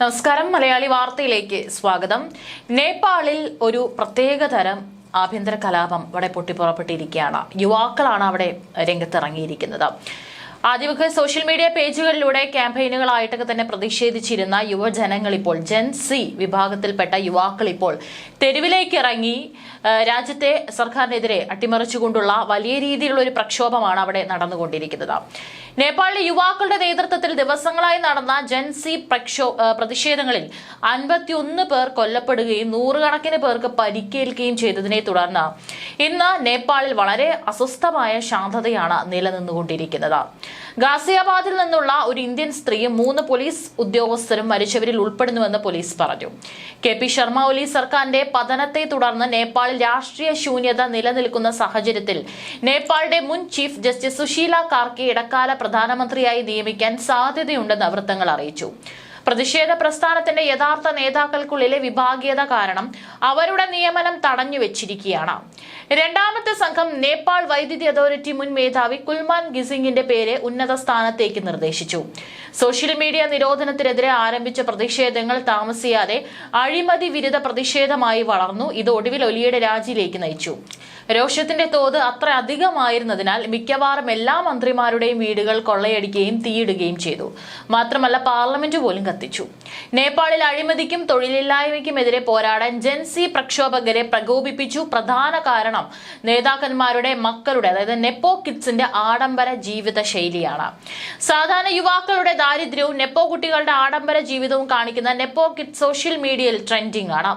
നമസ്കാരം മലയാളി വാർത്തയിലേക്ക് സ്വാഗതം. നേപ്പാളിൽ ഒരു പ്രത്യേക തരം ആഭ്യന്തര കലാപം അവിടെ പൊട്ടിപ്പുറപ്പെട്ടിരിക്കുകയാണ്. യുവാക്കളാണ് അവിടെ രംഗത്തിറങ്ങിയിരിക്കുന്നത്. ആദ്യമൊക്കെ സോഷ്യൽ മീഡിയ പേജുകളിലൂടെ ക്യാമ്പയിനുകളായിട്ടൊക്കെ തന്നെ പ്രതിഷേധിച്ചിരുന്ന യുവജനങ്ങൾ ഇപ്പോൾ ജെൻസി വിഭാഗത്തിൽപ്പെട്ട യുവാക്കൾ ഇപ്പോൾ തെരുവിലേക്ക് ഇറങ്ങി രാജ്യത്തെ സർക്കാരിനെതിരെ അട്ടിമറിച്ചുകൊണ്ടുള്ള വലിയ രീതിയിലുള്ള ഒരു പ്രക്ഷോഭമാണ് അവിടെ നടന്നുകൊണ്ടിരിക്കുന്നത്. നേപ്പാളിലെ യുവാക്കളുടെ നേതൃത്വത്തിൽ ദിവസങ്ങളായി നടന്ന ജെൻസി പ്രതിഷേധങ്ങളിൽ 51 പേർ കൊല്ലപ്പെടുകയും നൂറുകണക്കിന് പേർക്ക് പരിക്കേൽക്കുകയും ചെയ്തതിനെ തുടർന്ന് ഇന്ന് നേപ്പാളിൽ വളരെ അസ്വസ്ഥമായ ശാന്തതയാണ് നിലനിന്നുകൊണ്ടിരിക്കുന്നത്. ഗാസിയാബാദിൽ നിന്നുള്ള ഒരു ഇന്ത്യൻ സ്ത്രീയും 3 പോലീസ് ഉദ്യോഗസ്ഥരും മരിച്ചവരിൽ ഉൾപ്പെടുന്നുവെന്ന് പോലീസ് പറഞ്ഞു. KP ശർമ്മ ഒലി സർക്കാരിന്റെ പതനത്തെ തുടർന്ന് നേപ്പാളിൽ രാഷ്ട്രീയ ശൂന്യത നിലനിൽക്കുന്ന സാഹചര്യത്തിൽ നേപ്പാളിന്റെ മുൻ ചീഫ് ജസ്റ്റിസ് സുശീല കാർക്കെ ഇടക്കാല പ്രധാനമന്ത്രിയായി നിയമിക്കാൻ സാധ്യതയുണ്ടെന്ന് വൃത്തങ്ങൾ അറിയിച്ചു. പ്രതിഷേധ പ്രസ്ഥാനത്തിന്റെ യഥാർത്ഥ നേതാക്കൾക്കുള്ളിലെ വിഭാഗീയത കാരണം അവരുടെ നിയമനം തടഞ്ഞുവെച്ചിരിക്കുകയാണ്. രണ്ടാമത്തെ സംഘം നേപ്പാൾ വൈദ്യുതി അതോറിറ്റി മുൻ മേധാവി കുൽമാൻ ഗിസിംഗിന്റെ പേര് ഉന്നത സ്ഥാനത്തേക്ക് നിർദ്ദേശിച്ചു. സോഷ്യൽ മീഡിയ നിരോധനത്തിനെതിരെ ആരംഭിച്ച പ്രതിഷേധങ്ങൾ താമസിയാതെ അഴിമതി വിരുദ്ധ പ്രതിഷേധമായി വളർന്നു. ഇത് ഒടുവിൽ ഒലിയുടെ രാജിയിലേക്ക് നയിച്ചു. രോഷത്തിന്റെ തോത് അത്ര അധികമായിരുന്നതിനാൽ മിക്കവാറും എല്ലാ മന്ത്രിമാരുടെയും വീടുകൾ കൊള്ളയടിക്കുകയും തീയിടുകയും ചെയ്തു. മാത്രമല്ല പാർലമെന്റ് പോലും കത്തിച്ചു. നേപ്പാളിൽ അഴിമതിക്കും തൊഴിലില്ലായ്മയ്ക്കുമെതിരെ പോരാടാൻ ജെൻസി പ്രക്ഷോഭകരെ പ്രകോപിപ്പിച്ചു. പ്രധാന കാരണം നേതാക്കന്മാരുടെ മക്കളുടെ അതായത് നെപ്പോ കിഡ്സിന്റെ ആഡംബര ജീവിത ശൈലിയാണ്. സാധാരണ യുവാക്കളുടെ ദാരിദ്ര്യവും നെപ്പോ കുട്ടികളുടെ ആഡംബര ജീവിതവും കാണിക്കുന്ന നെപ്പോ കിഡ്സ് സോഷ്യൽ മീഡിയയിൽ ട്രെൻഡിംഗ് ആണ്.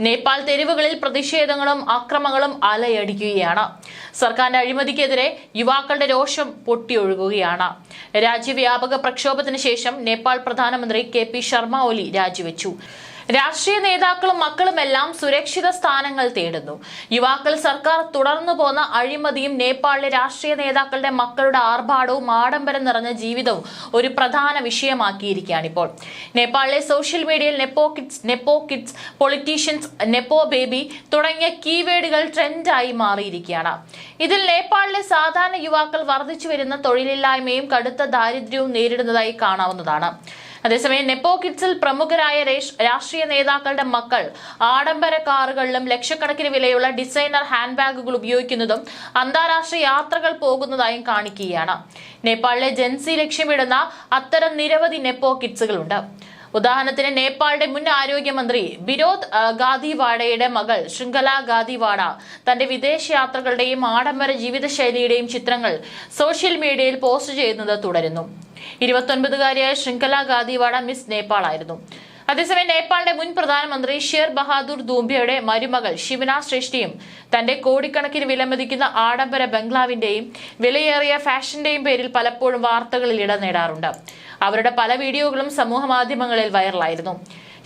നേപ്പാൾ തെരുവുകളിൽ പ്രതിഷേധങ്ങളും അക്രമങ്ങളും അലയടിക്കുകയാണ്. സർക്കാരിന്റെ അഴിമതിക്കെതിരെ യുവാക്കളുടെ രോഷം പൊട്ടിയൊഴുകുകയാണ്. രാജ്യവ്യാപക പ്രക്ഷോഭത്തിന് ശേഷം നേപ്പാൾ പ്രധാനമന്ത്രി KP ശർമ്മ ഒലി രാജിവെച്ചു. രാഷ്ട്രീയ നേതാക്കളും മക്കളുമെല്ലാം സുരക്ഷിത സ്ഥാനങ്ങൾ തേടുന്നു. യുവാക്കൾ സർക്കാർ തുടർന്നു പോന്ന അഴിമതിയും നേപ്പാളിലെ രാഷ്ട്രീയ നേതാക്കളുടെ മക്കളുടെ ആർഭാടവും ആഡംബരം നിറഞ്ഞ ജീവിതവും ഒരു പ്രധാന വിഷയമാക്കിയിരിക്കുകയാണ് ഇപ്പോൾ. നേപ്പാളിലെ സോഷ്യൽ മീഡിയയിൽ നെപ്പോ കിഡ്സ്, പൊളിറ്റീഷ്യൻസ്, നെപ്പോ ബേബി തുടങ്ങിയ കീവേഡുകൾ ട്രെൻഡായി മാറിയിരിക്കുകയാണ്. ഇതിൽ നേപ്പാളിലെ സാധാരണ യുവാക്കൾ വർദ്ധിച്ചു വരുന്ന തൊഴിലില്ലായ്മയും കടുത്ത ദാരിദ്ര്യവും നേരിടുന്നതായി കാണാവുന്നതാണ്. അതേസമയം നെപ്പോ കിഡ്സിൽ പ്രമുഖരായ രാഷ്ട്രീയ നേതാക്കളുടെ മക്കൾ ആഡംബര കാറുകളിലും ലക്ഷക്കണക്കിന് വിലയുള്ള ഡിസൈനർ ഹാൻഡ് ബാഗുകൾ ഉപയോഗിക്കുന്നതും അന്താരാഷ്ട്ര യാത്രകൾ പോകുന്നതായും കാണിക്കുകയാണ്. നേപ്പാളിലെ ജെൻസി ലക്ഷ്യമിടുന്ന അത്തരം നിരവധി നെപ്പോ കിഡ്സുകളുണ്ട്. ഉദാഹരണത്തിന് നേപ്പാളിന്റെ മുൻ ആരോഗ്യമന്ത്രി ബിനോദ് ഗാദിവാഡയുടെ മകൾ ശൃംഖല ഗാദിവാഡ തന്റെ വിദേശയാത്രകളുടെയും ആഡംബര ജീവിതശൈലിയുടെയും ചിത്രങ്ങൾ സോഷ്യൽ മീഡിയയിൽ പോസ്റ്റ് ചെയ്യുന്നത് തുടരുന്നു. 29-കാരിയായ ശൃംഖല ഗാദിവാഡ മിസ് നേപ്പാൾ ആയിരുന്നു. അതേസമയം നേപ്പാളിന്റെ മുൻ പ്രധാനമന്ത്രി ഷേർ ബഹാദൂർ ദൂംബയുടെ മരുമകൾ ശിവന ശ്രേഷ്ഠയും തന്റെ കോടിക്കണക്കിന് വിലമതിക്കുന്ന ആഡംബര ബംഗ്ലാവിന്റെയും വിലയേറിയ ഫാഷന്റെയും പേരിൽ പലപ്പോഴും വാർത്തകളിൽ ഇടം നേടാറുണ്ട്. അവരുടെ പല വീഡിയോകളും സമൂഹ മാധ്യമങ്ങളിൽ വൈറലായിരുന്നു.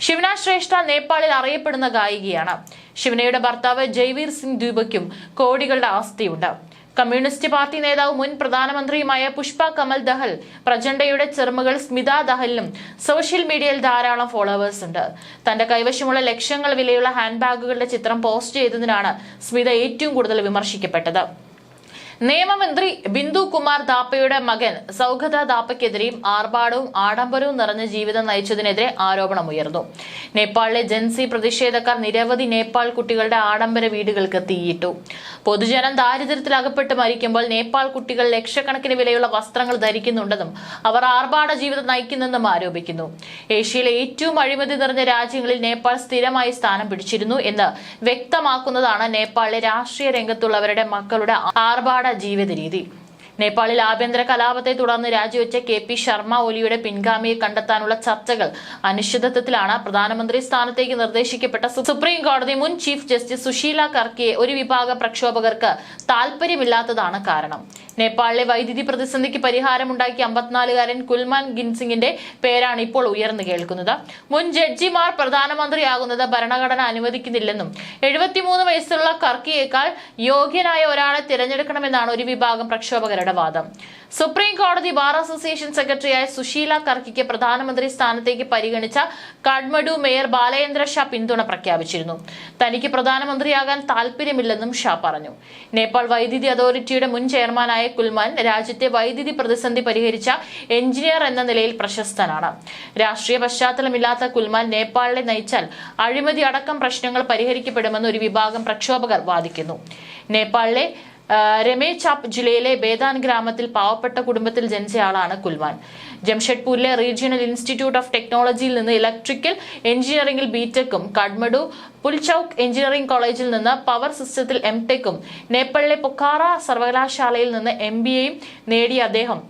ശിവന ശ്രേഷ്ഠ നേപ്പാളിൽ അറിയപ്പെടുന്ന ഗായികയാണ്. ശിവനയുടെ ഭർത്താവ് ജയ്വീർ സിംഗ് ദ്വീപയ്ക്കും കോടികളുടെ ആസ്തിയുണ്ട്. കമ്മ്യൂണിസ്റ്റ് പാർട്ടി നേതാവ് മുൻ പ്രധാനമന്ത്രിയുമായ പുഷ്പ കമൽ ദഹൽ പ്രചണ്ഡയുടെ ചെറുമകൾ സ്മിത ദഹലിനും സോഷ്യൽ മീഡിയയിൽ ധാരാളം ഫോളോവേഴ്സ് ഉണ്ട്. തന്റെ കൈവശമുള്ള ലക്ഷങ്ങൾ വിലയുള്ള ഹാൻഡ് ബാഗുകളുടെ ചിത്രം പോസ്റ്റ് ചെയ്തതിനാണ് സ്മിത ഏറ്റവും കൂടുതൽ വിമർശിക്കപ്പെട്ടത്. നിയമമന്ത്രി ബിന്ദു കുമാർ ധാപ്പയുടെ മകൻ സൗഗത ധാപ്പയ്ക്കെതിരെയും ആർഭാടവും ആഡംബരവും നിറഞ്ഞ ജീവിതം നയിച്ചതിനെതിരെ ആരോപണമുയർന്നു. നേപ്പാളിലെ ജെൻസി പ്രതിഷേധക്കാർ നിരവധി നേപ്പാൾ കുട്ടികളുടെ ആഡംബര വീടുകൾക്ക് തീയിട്ടു. പൊതുജനം ദാരിദ്ര്യത്തിൽ അകപ്പെട്ട് മരിക്കുമ്പോൾ നേപ്പാൾ കുട്ടികൾ ലക്ഷക്കണക്കിന് വിലയുള്ള വസ്ത്രങ്ങൾ ധരിക്കുന്നുണ്ടെന്നും അവർ ആർഭാട ജീവിതം നയിക്കുന്നെന്നും ആരോപിക്കുന്നു. ഏഷ്യയിലെ ഏറ്റവും അഴിമതി നിറഞ്ഞ രാജ്യങ്ങളിൽ നേപ്പാൾ സ്ഥിരമായി സ്ഥാനം പിടിച്ചിരുന്നു എന്ന് വ്യക്തമാക്കുന്നതാണ് നേപ്പാളിലെ രാഷ്ട്രീയ രംഗത്തുള്ളവരുടെ മക്കളുടെ ആർഭാട ജീവിത രീതി. നേപ്പാളിൽ ആഭ്യന്തര കലാപത്തെ തുടർന്ന് രാജിവെച്ച KP ശർമ്മ ഒലിയുടെ പിൻഗാമിയെ കണ്ടെത്താനുള്ള ചർച്ചകൾ അനിശ്ചിതത്വത്തിലാണ്. പ്രധാനമന്ത്രി സ്ഥാനത്തേക്ക് നിർദ്ദേശിക്കപ്പെട്ട സുപ്രീം കോടതി മുൻ ചീഫ് ജസ്റ്റിസ് സുശീല കാർക്കെയെ ഒരു വിഭാഗം പ്രക്ഷോഭകർക്ക് താൽപര്യമില്ലാത്തതാണ് കാരണം. നേപ്പാളിലെ വൈദ്യുതി പ്രതിസന്ധിക്ക് പരിഹാരമുണ്ടാക്കിയ 54-കാരൻ കുൽമാൻ ഗിൻസിംഗിന്റെ പേരാണ് ഇപ്പോൾ ഉയർന്നു കേൾക്കുന്നത്. മുൻ ജഡ്ജിമാർ പ്രധാനമന്ത്രിയാകുന്നത് ഭരണഘടന അനുവദിക്കുന്നില്ലെന്നും 73 വയസ്സുള്ള കാർക്കെയേക്കാൾ യോഗ്യനായ ഒരാളെ തിരഞ്ഞെടുക്കണമെന്നാണ് ഒരു വിഭാഗം പ്രക്ഷോഭകരുടെ അവരുടെ വാദം. സുപ്രീം കോടതി ബാർ അസോസിയേഷൻ സെക്രട്ടറിയായ സുശീല കർക്കിക്ക് പ്രധാനമന്ത്രി സ്ഥാനത്തേക്ക് പരിഗണിച്ച കാഠ്മണ്ഡു മേയർ ബാലേന്ദ്ര ഷാ പിന്തുണ പ്രഖ്യാപിച്ചിരുന്നു. തനിക്ക് പ്രധാനമന്ത്രിയാകാൻ താല്പര്യമില്ലെന്നും ഷാ പറഞ്ഞു. നേപ്പാൾ വൈദ്യുതി അതോറിറ്റിയുടെ മുൻ ചെയർമാനായ കുൽമാൻ രാജ്യത്തെ വൈദ്യുതി പ്രതിസന്ധി പരിഹരിച്ച എഞ്ചിനീയർ എന്ന നിലയിൽ പ്രശസ്തനാണ്. രാഷ്ട്രീയ പശ്ചാത്തലമില്ലാത്ത കുൽമാൻ നേപ്പാളിനെ നയിച്ചാൽ അഴിമതി അടക്കം പ്രശ്നങ്ങൾ പരിഹരിക്കപ്പെടുമെന്ന് ഒരു വിഭാഗം പ്രക്ഷോഭകർ വാദിക്കുന്നു. നേപ്പാളിലെ രമേചാപ്പ് ജില്ലയിലെ ബേദാൻ ഗ്രാമത്തിൽ പാവപ്പെട്ട കുടുംബത്തിൽ ജനിച്ചയാളാണ് കുൽമാൻ. ജംഷഡ്പൂരിലെ റീജിയണൽ ഇൻസ്റ്റിറ്റ്യൂട്ട് ഓഫ് ടെക്നോളജിയിൽ നിന്ന് ഇലക്ട്രിക്കൽ എഞ്ചിനീയറിംഗിൽ ബിടെക്കും കാഠ്മണ്ഡു പുൽചൌക്ക് എഞ്ചിനീയറിംഗ് കോളേജിൽ നിന്ന് പവർ സിസ്റ്റത്തിൽ എംടെക്കും നേപ്പാളിലെ പൊഖാറ സർവകലാശാലയിൽ നിന്ന് MBAയും നേടിയ അദ്ദേഹം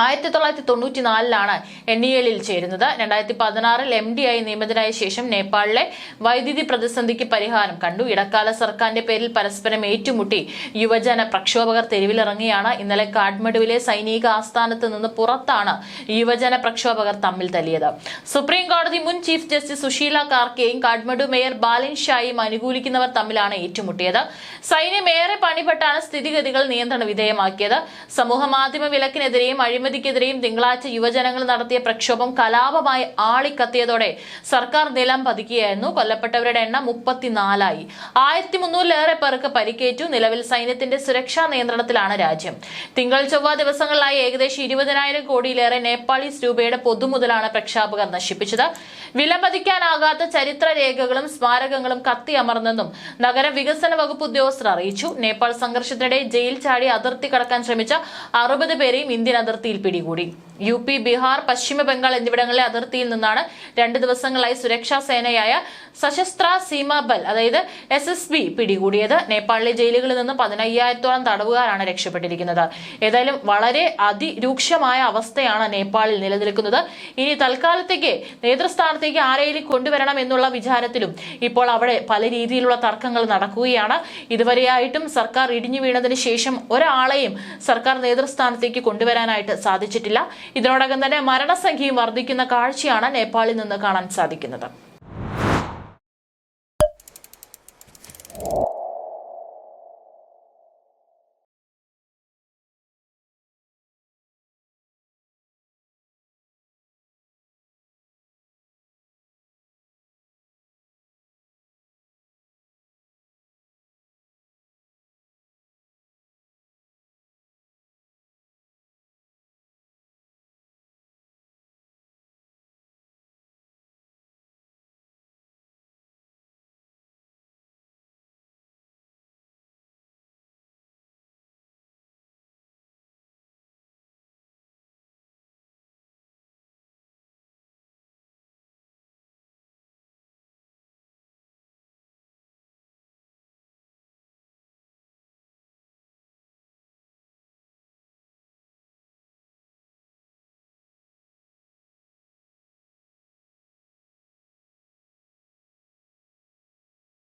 1994 NEL ചേരുന്നത്. 2016 MD ആയി നിയമിതനായ ശേഷം നേപ്പാളിലെ വൈദ്യുതി പ്രതിസന്ധിക്ക് പരിഹാരം കണ്ടു. ഇടക്കാല സർക്കാരിന്റെ പേരിൽ പരസ്പരം ഏറ്റുമുട്ടി യുവജന പ്രക്ഷോഭകർ തെരുവിലിറങ്ങിയാണ്. ഇന്നലെ കാഠ്മണ്ഡുവിലെ സൈനിക ആസ്ഥാനത്ത് നിന്ന് പുറത്താണ് യുവജന പ്രക്ഷോഭകർ തമ്മിൽ തല്ലിയത്. സുപ്രീം കോടതി മുൻ ചീഫ് ജസ്റ്റിസ് സുശീല കാർക്കെയും കാഠ്മണ്ഡു മേയർ ബാലിൻ ഷായും അനുകൂലിക്കുന്നവർ തമ്മിലാണ് ഏറ്റുമുട്ടിയത്. സൈന്യം ഏറെ പണിപ്പെട്ടാണ് സ്ഥിതിഗതികൾ നിയന്ത്രണ വിധേയമാക്കിയത്. സമൂഹ മാധ്യമ വിലക്കിനെതിരെയും അഴിമതിക്കെതിരെയും തിങ്കളാഴ്ച യുവജനങ്ങൾ നടത്തിയ പ്രക്ഷോഭം കലാപമായി ആളിക്കത്തിയതോടെ സർക്കാർ നിലം പതിക്കുകയായിരുന്നു. കൊല്ലപ്പെട്ടവരുടെ എണ്ണം 34ആയി. 1300-ലേറെ പേർക്ക് പരിക്കേറ്റു. നിലവിൽ സൈന്യത്തിന്റെ സുരക്ഷാ നിയന്ത്രണത്തിലാണ് രാജ്യം. തിങ്കൾ ചൊവ്വ ദിവസങ്ങളിലായി ഏകദേശം 20,000 കോടിയിലേറെ നേപ്പാളീസ് രൂപയുടെ പൊതുമുതലാണ് പ്രക്ഷോഭകർ നശിപ്പിച്ചത്. വിലമതിക്കാനാകാത്ത ചരിത്ര രേഖകളും സ്മാരകങ്ങളും കത്തിയമർന്നെന്നും നഗര വികസന വകുപ്പ് ഉദ്യോഗസ്ഥർ അറിയിച്ചു. നേപ്പാൾ സംഘർഷത്തിനിടെ ജയിൽ ചാടി അതിർത്തി കടക്കാൻ ശ്രമിച്ച 60 പേരെയും ഇന്ത്യൻ അതിർത്തിയിൽ പിടികൂടി. UP, ബീഹാർ, പശ്ചിമ ബംഗാൾ എന്നിവിടങ്ങളിലെ അതിർത്തിയിൽ നിന്നാണ് 2 ദിവസങ്ങളായി സുരക്ഷാ സേനയായ സശസ്ത്ര സീമാ ബൽ SSB പിടികൂടിയത്. നേപ്പാളിലെ ജയിലുകളിൽ നിന്ന് 15,000-ഓളം തടവുകാരാണ് രക്ഷപ്പെട്ടിരിക്കുന്നത്. ഏതായാലും വളരെ അതിരൂക്ഷമായ അവസ്ഥയാണ് നേപ്പാളിൽ നിലനിൽക്കുന്നത്. ഇനി തൽക്കാലത്തേക്ക് നേതൃസ്ഥാനത്തേക്ക് ആരെയും കൊണ്ടുവരണം എന്നുള്ള വിചാരത്തിലും ഇപ്പോൾ അവിടെ പല രീതിയിലുള്ള തർക്കങ്ങൾ നടക്കുകയാണ്. ഇതുവരെയായിട്ടും സർക്കാർ ഇടിഞ്ഞു വീണതിന് ശേഷം ഒരാളെയും സർക്കാർ നേതൃസ്ഥാനത്തേക്ക് കൊണ്ടുവരാനായിട്ട് സാധിച്ചിട്ടില്ല. ഇതിനോടകം തന്നെ മരണസംഖ്യയും വർദ്ധിക്കുന്ന കാഴ്ചയാണ് നേപ്പാളിൽ നിന്ന് കാണാൻ സാധിക്കുന്നത്.